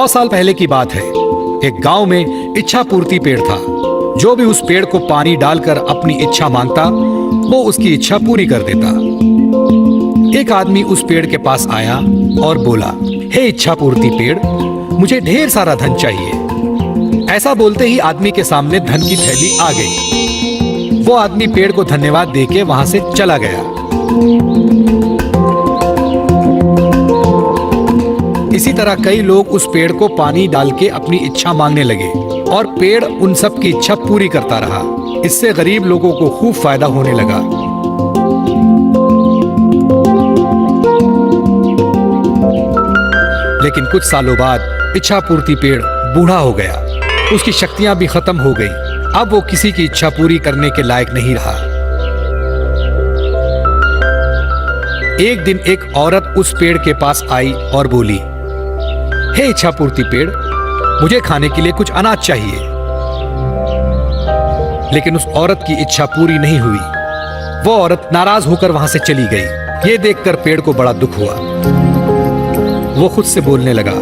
100 साल पहले की बात है। एक गांव में इच्छा पूर्ति पेड़ था। जो भी उस पेड़ को पानी डालकर अपनी इच्छा मांगता, वो उसकी इच्छा पूरी कर देता। एक आदमी उस पेड़ के पास आया और बोला, हे इच्छा पूर्ति पेड़, मुझे ढेर सारा धन चाहिए। ऐसा बोलते ही आदमी के सामने धन की थैली आ गई। वो आदमी पेड़ को धन्यवाद देके वहां से चला गया। इसी तरह कई लोग उस पेड़ को पानी डाल के अपनी इच्छा मांगने लगे और पेड़ उन सब की इच्छा पूरी करता रहा। इससे गरीब लोगों को खूब फायदा होने लगा। लेकिन कुछ सालों बाद इच्छा पूर्ति पेड़ बूढ़ा हो गया। उसकी शक्तियां भी खत्म हो गई। अब वो किसी की इच्छा पूरी करने के लायक नहीं रहा। एक दिन एक औरत उस पेड़ के पास आई और बोली, हे इच्छा पूर्ति पेड़, मुझे खाने के लिए कुछ अनाज चाहिए। लेकिन उस औरत की इच्छा पूरी नहीं हुई। वो औरत नाराज होकर वहां से चली गई। ये देखकर पेड़ को बड़ा दुख हुआ। वो खुद से बोलने लगा,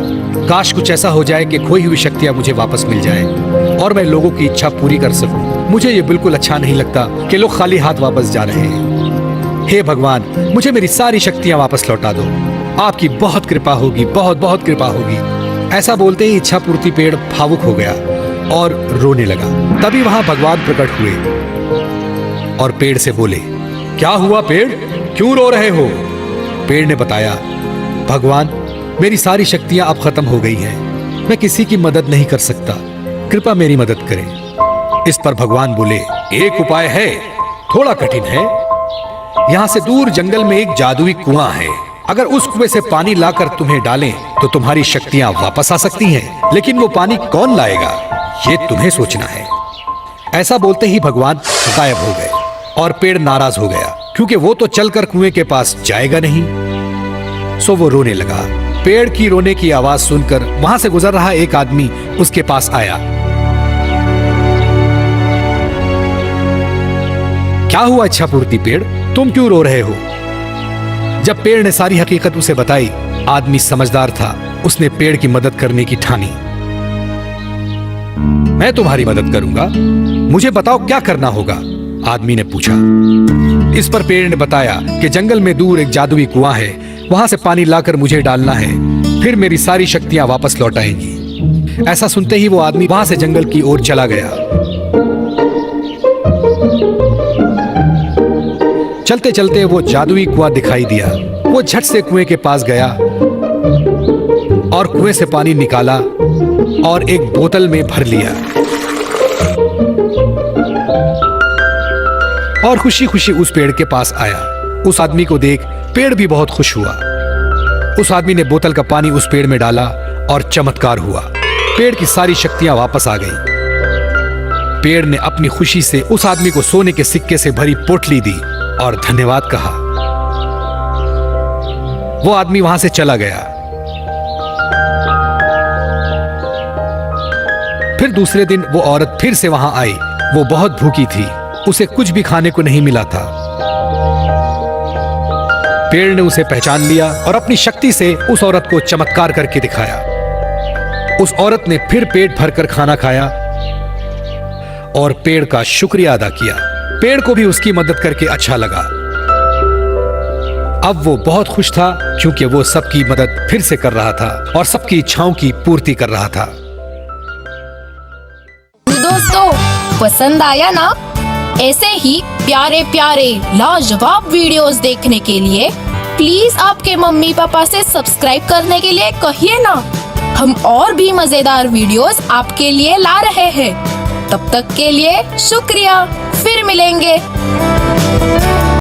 काश कुछ ऐसा हो जाए कि खोई हुई शक्तियां मुझे वापस मिल जाए और मैं लोगों की इच्छा पूरी कर सकूं। मुझे ये बिल्कुल अच्छा नहीं लगता कि लोग खाली हाथ वापस जा रहे हैं। हे भगवान, मुझे मेरी सारी शक्तियां वापस लौटा दो। आपकी बहुत कृपा होगी, बहुत बहुत कृपा होगी। ऐसा बोलते ही इच्छा पूर्ति पेड़ भावुक हो गया और रोने लगा। तभी वहां भगवान प्रकट हुए और पेड़ से बोले, क्या हुआ पेड़, क्यों रो रहे हो? पेड़ ने बताया, भगवान, मेरी सारी शक्तियां अब खत्म हो गई हैं। मैं किसी की मदद नहीं कर सकता, कृपया मेरी मदद करें। इस पर भगवान बोले, एक उपाय है, थोड़ा कठिन है। यहां से दूर जंगल में एक जादुई कुआं है। अगर उस कुएं से पानी लाकर तुम्हें डालें तो तुम्हारी शक्तियां वापस आ सकती हैं। लेकिन वो पानी कौन लाएगा, ये तुम्हें सोचना है। ऐसा बोलते ही भगवान गायब हो गए और पेड़ नाराज हो गया, क्योंकि वो तो चलकर कुएं के पास जाएगा नहीं। सो वो रोने लगा। पेड़ की रोने की आवाज सुनकर वहां से गुजर रहा एक आदमी उसके पास आया। क्या हुआ इच्छा पूर्ति पेड़, तुम क्यों रो रहे हो? जब पेड़ ने सारी हकीकत उसे बताई, आदमी समझदार था। उसने पेड़ की मदद करने की ठानी। मैं तुम्हारी मदद करूंगा, मुझे बताओ क्या करना होगा? आदमी ने पूछा। इस पर पेड़ ने बताया कि जंगल में दूर एक जादुई कुआं है, वहां से पानी लाकर मुझे डालना है, फिर मेरी सारी शक्तियां वापस लौट आएंगी। ऐसा सुनते ही वो आदमी वहां से जंगल की ओर चला गया। चलते चलते वो जादुई कुआं दिखाई दिया। वो झट से कुएं के पास गया और कुएं से पानी निकाला और एक बोतल में भर लिया और खुशी खुशी उस पेड़ के पास आया। उस आदमी को देख पेड़ भी बहुत खुश हुआ। उस आदमी ने बोतल का पानी उस पेड़ में डाला और चमत्कार हुआ। पेड़ की सारी शक्तियां वापस आ गईं। पेड़ ने अपनी खुशी से उस आदमी को सोने के सिक्के से भरी पोटली दी और धन्यवाद कहा। वो आदमी वहां से चला गया। फिर दूसरे दिन वो औरत फिर से वहां आई। वो बहुत भूखी थी, उसे कुछ भी खाने को नहीं मिला था। पेड़ ने उसे पहचान लिया और अपनी शक्ति से उस औरत को चमत्कार करके दिखाया। उस औरत ने फिर पेट भरकर खाना खाया और पेड़ का शुक्रिया अदा किया। पेड़ को भी उसकी मदद करके अच्छा लगा। अब वो बहुत खुश था, क्योंकि वो सबकी मदद फिर से कर रहा था और सबकी इच्छाओं की पूर्ति कर रहा था। दोस्तों, पसंद आया ना? ऐसे ही प्यारे प्यारे लाजवाब वीडियोस देखने के लिए प्लीज आपके मम्मी पापा से सब्सक्राइब करने के लिए कहिए ना। हम और भी मजेदार वीडियोस आपके लिए ला रहे हैं। तब तक के लिए शुक्रिया, फिर मिलेंगे।